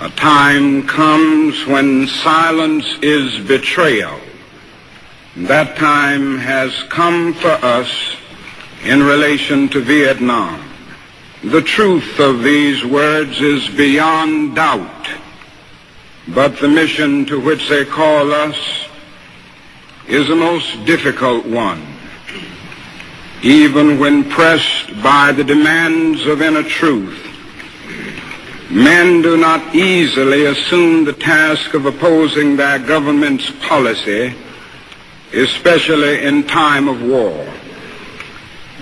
A time comes when silence is betrayal. That time has come for us in relation to Vietnam. The truth of these words is beyond doubt, but the mission to which they call us is a most difficult one. Even when pressed by the demands of inner truth, men do not easily assume the task of opposing their government's policy, especially in time of war.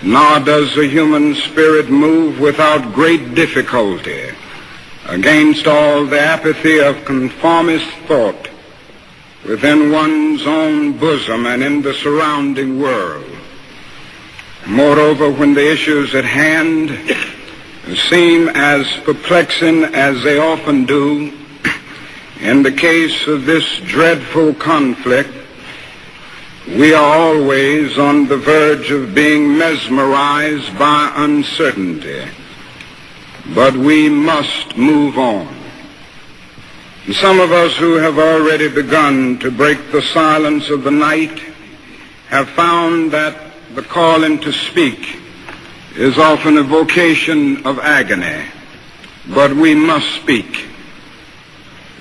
Nor does the human spirit move without great difficulty against all the apathy of conformist thought within one's own bosom and in the surrounding world. Moreover, when the issues at hand seem as perplexing as they often do, in the case of this dreadful conflict, we are always on the verge of being mesmerized by uncertainty. But we must move on. Some of us who have already begun to break the silence of the night have found that the calling to speak is often a vocation of agony. But we must speak.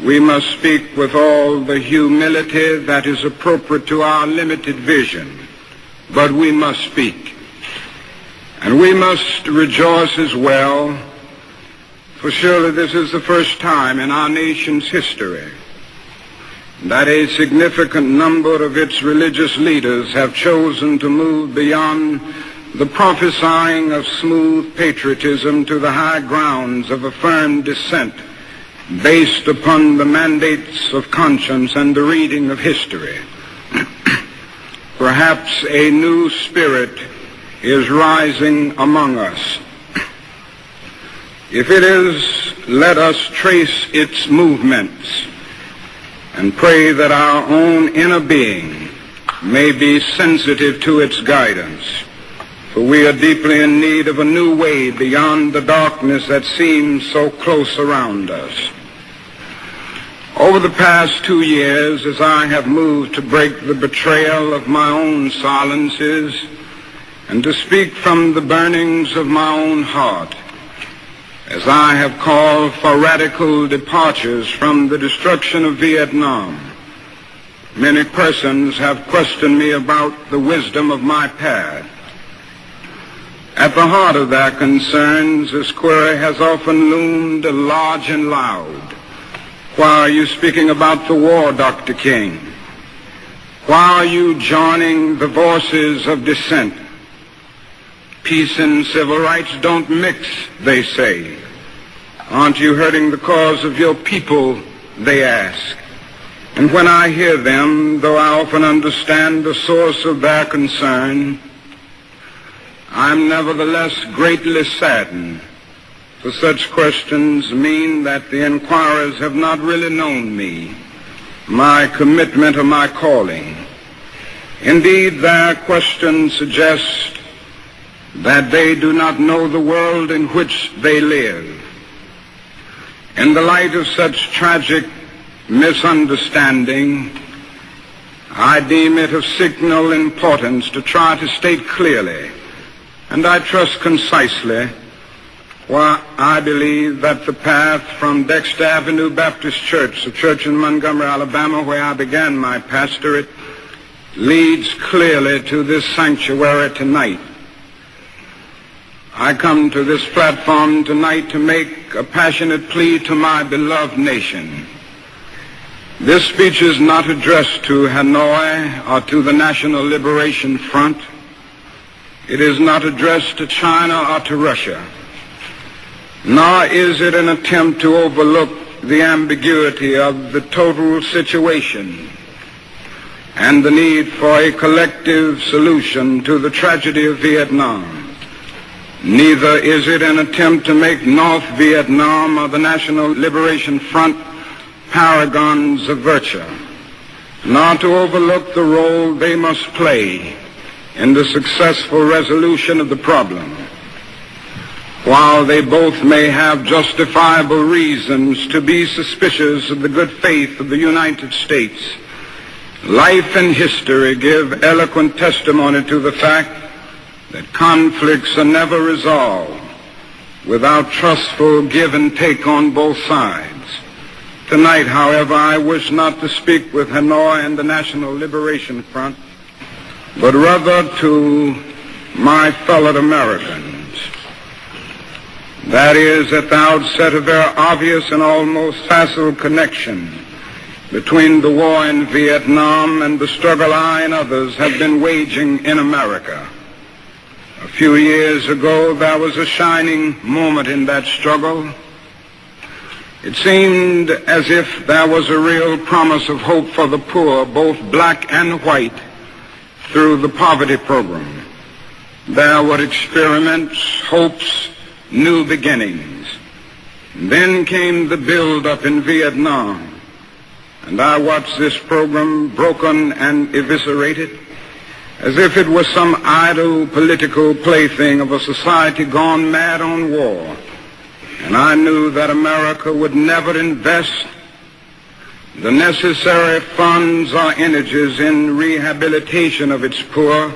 We must speak with all the humility that is appropriate to our limited vision. But we must speak. And we must rejoice as well, for surely this is the first time in our nation's history that a significant number of its religious leaders have chosen to move beyond the prophesying of smooth patriotism to the high grounds of a firm dissent based upon the mandates of conscience and the reading of history. Perhaps a new spirit is rising among us. If it is, let us trace its movements and pray that our own inner being may be sensitive to its guidance, for we are deeply in need of a new way beyond the darkness that seems so close around us. Over the past 2 years, as I have moved to break the betrayal of my own silences and to speak from the burnings of my own heart, as I have called for radical departures from the destruction of Vietnam, many persons have questioned me about the wisdom of my path. At the heart of their concerns, this query has often loomed large and loud. Why are you speaking about the war, Dr. King? Why are you joining the voices of dissent? Peace and civil rights don't mix, they say. Aren't you hurting the cause of your people, they ask. And when I hear them, though I often understand the source of their concern, I'm nevertheless greatly saddened, for such questions mean that the inquirers have not really known me, my commitment or my calling. Indeed, their questions suggest that they do not know the world in which they live. In the light of such tragic misunderstanding, I deem it of signal importance to try to state clearly, and I trust concisely, why I believe that the path from Dexter Avenue Baptist Church, a church in Montgomery, Alabama, where I began my pastorate, leads clearly to this sanctuary tonight. I come to this platform tonight to make a passionate plea to my beloved nation. This speech is not addressed to Hanoi or to the National Liberation Front. It is not addressed to China or to Russia. Nor is it an attempt to overlook the ambiguity of the total situation and the need for a collective solution to the tragedy of Vietnam. Neither is it an attempt to make North Vietnam or the National Liberation Front paragons of virtue, nor to overlook the role they must play in the successful resolution of the problem. while they both may have justifiable reasons to be suspicious of the good faith of the United States, life and history give eloquent testimony to the fact that conflicts are never resolved without trustful give and take on both sides. Tonight, however, I wish not to speak with Hanoi and the National Liberation Front, but rather to my fellow Americans. That is, at the outset, a very obvious and almost facile connection between the war in Vietnam and the struggle I and others have been waging in America. A few years ago, there was a shining moment in that struggle. It seemed as if there was a real promise of hope for the poor, both black and white, through the poverty program. There were experiments, hopes, new beginnings. And then came the build-up in Vietnam, and I watched this program broken and eviscerated as if it was some idle political plaything of a society gone mad on war. And I knew that America would never invest the necessary funds or energies in rehabilitation of its poor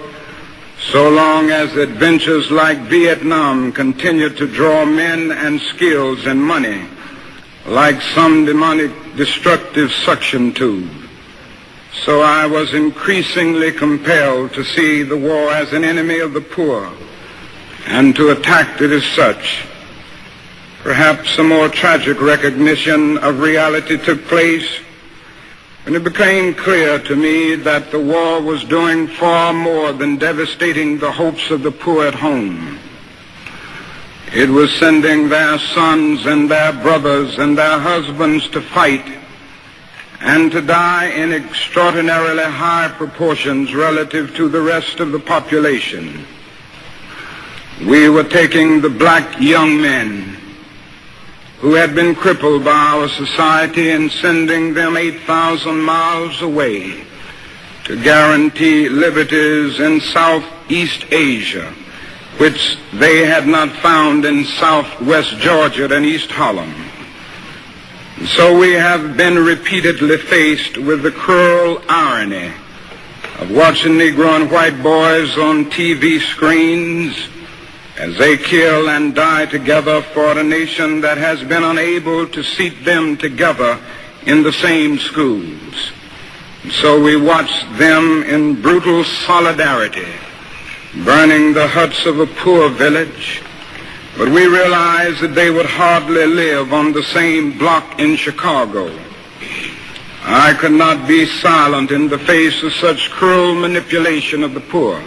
so long as adventures like Vietnam continued to draw men and skills and money like some demonic destructive suction tube. So I was increasingly compelled to see the war as an enemy of the poor and to attack it as such. Perhaps a more tragic recognition of reality took place when it became clear to me that the war was doing far more than devastating the hopes of the poor at home. It was sending their sons and their brothers and their husbands to fight and to die in extraordinarily high proportions relative to the rest of the population. We were taking the black young men who had been crippled by our society and sending them 8,000 miles away to guarantee liberties in Southeast Asia, which they had not found in Southwest Georgia and East Holland. So we have been repeatedly faced with the cruel irony of watching Negro and white boys on TV screens as they kill and die together for a nation that has been unable to seat them together in the same schools. So we watch them in brutal solidarity, burning the huts of a poor village, but we realize that they would hardly live on the same block in Chicago. I could not be silent in the face of such cruel manipulation of the poor.